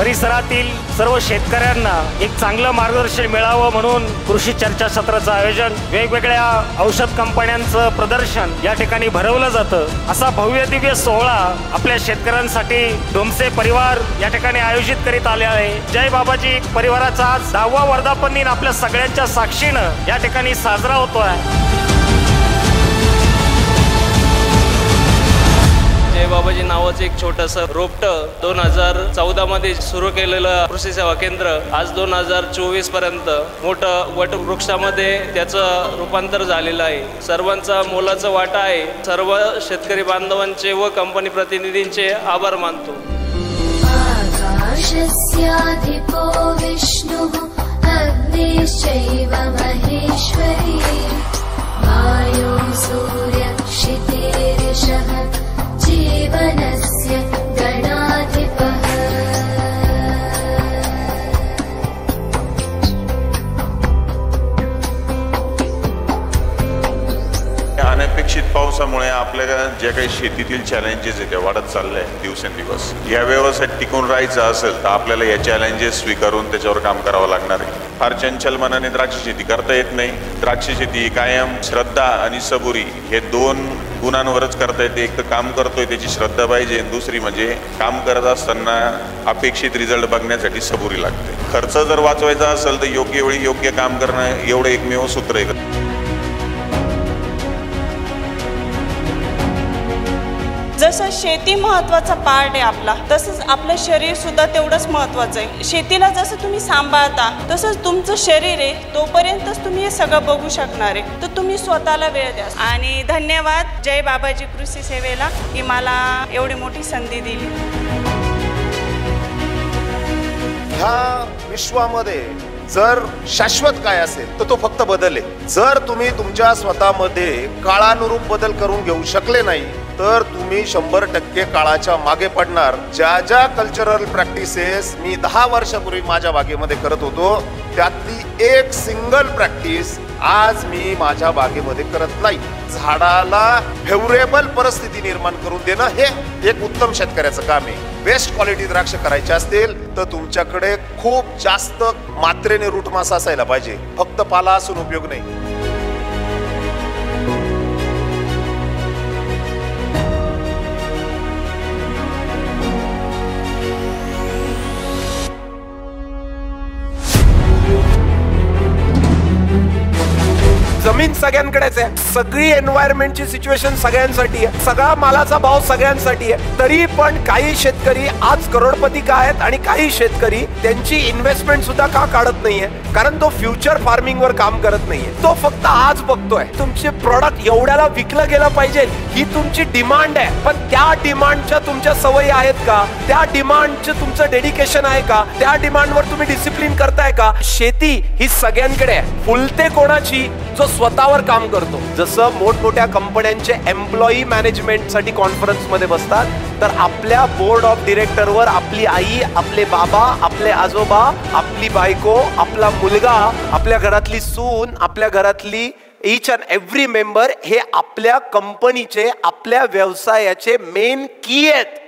परिसरातील सर्व शेतकऱ्यांना एक चांगलं मार्गदर्शन मिळावं म्हणून कृषी चर्चासत्राचं आयोजन, वेगवेगळ्या औषध कंपन्यांचं प्रदर्शन या ठिकाणी भरवलं जातं। असा भव्य दिव्य सोहळा आपल्या शेतकऱ्यांसाठी डोमसे परिवार या ठिकाणी आयोजित करीत आले आहे। जय बाबाजी परिवाराचा आज 10वा वर्धापन दिन आपल्या सगळ्यांच्या साक्षीनं या ठिकाणी साजरा होतोय। जय बाबाजी नावाचं एक छोटंसं रोपटं 2014 मध्ये सुरू केलेलं कृषी सेवा केंद्र आज 2024 पर्यंत मोठं वटवृक्षामध्ये त्याचं रूपांतर झालेलं आहे। सर्वांचा मोलाचा वाटा आहे। सर्व शेतकरी बांधवांचे व कंपनी प्रतिनिधींचे आभार मानतो। आकाशस्याधिपो विष्णुः अग्निश्चैव महेश्वरी वायो सूर्यक्षितिर्षः जीवनस्य गणाधिपः। अनपेक्षित पावसामुळे आपल्या जे काही शेतीतील चॅलेंजेस आहेत ते वाढत चालले आहेत दिवसेंदिवस। या व्यवसायात टिकून राहायचं असेल तर आपल्याला या चॅलेंजेस स्वीकारून त्याच्यावर काम करावं लागणार आहे। फार चंचल मनाने द्राक्ष शेती करता येत नाही। द्राक्ष शेती कायम श्रद्धा आणि सबुरी हे 2 गुणांवरच करता येते। एक तर काम करतोय त्याची श्रद्धा पाहिजे, दुसरी म्हणजे काम करत असताना अपेक्षित रिझल्ट बघण्यासाठी सबुरी लागते। खर्च जर वाचवायचा असेल तर योग्य वेळी योग्य काम करणं एवढं एकमेव सूत्र आहे। जसं शेती महत्त्वाचा पार्ट आहे आपला, तसंच आपलं शरीर सुद्धा तेवढंच महत्त्वाचं आहे। शेतीला जसं तुम्ही सांभाळता तसंच तुमचं शरीर आहे, तोपर्यंतच तुम्ही हे सगळं बघू शकणार आहे। तर तुम्ही स्वतःला वेळ द्या। आणि धन्यवाद जय बाबाजी कृषी सेवेला की मला एवढी मोठी संधी दिली। ह्या विश्वामध्ये जर शाश्वत काय असेल तर तो फक्त बदल आहे। जर तुम्ही तुमच्या स्वतःमध्ये काळानुरूप बदल करून घेऊ शकले नाही तर तुम्ही 100% काळाच्या मागे पडणार। ज्या कल्चरल प्रॅक्टिसेस मी 10 वर्षापूर्वी माझ्या बागेमध्ये करत होतो त्यातली एक सिंगल प्रॅक्टिस आज मी माझ्या बागेमध्ये करत नाही। झाडाला फेवरेबल परिस्थिती निर्माण करून देणं हे एक उत्तम शेतकऱ्याचं काम आहे। बेस्ट क्वालिटी द्राक्ष करायचे असतील तर तुमच्याकडे खूप जास्त मात्रेने रूट मास असायला पाहिजे, फक्त पाला असून उपयोग नाही। जमीन सगळ्यांकडेच आहे, सगळी एन्व्हायरमेंटची सिच्युएशन सगळ्यांसाठी आहे, सगळा मालाचा भाव सगळ्यांसाठी आहे। तरी पण काही शेतकरी आज करोडपती का आहेत आणि काही शेतकरी त्यांची इन्व्हेस्टमेंट सुद्धा का काढत नाहीये, कारण तो फ्युचर फार्मिंग वर काम करत नाहीये। तो फक्त आज बघतोय तुमचे प्रोडक्ट एवढ्याला विकलं गेलं पाहिजे ही तुमची डिमांड आहे, पण त्या डिमांडच्या तुमच्या सवयी आहेत का? त्या डिमांडचं तुमचं डेडिकेशन आहे का? त्या डिमांडवर तुम्ही डिसिप्लिन करताय का? शेती ही सगळ्यांकडे आहे, फुलते कोणाची? जो स्वतःवर काम करतो। जसं मोठमोठ्या कंपन्यांचे एम्प्लॉई मॅनेजमेंट साठी कॉन्फरन्स मध्ये बसतात तर आपल्या बोर्ड ऑफ डिरेक्टरवर आपली आई, आपले बाबा, आपले आजोबा, आपली बायको, आपला मुलगा, आपल्या घरातली सून, आपल्या घरातली ईच अँड एव्हरी मेंबर हे आपल्या कंपनीचे, आपल्या व्यवसायाचे मेन की आहेत।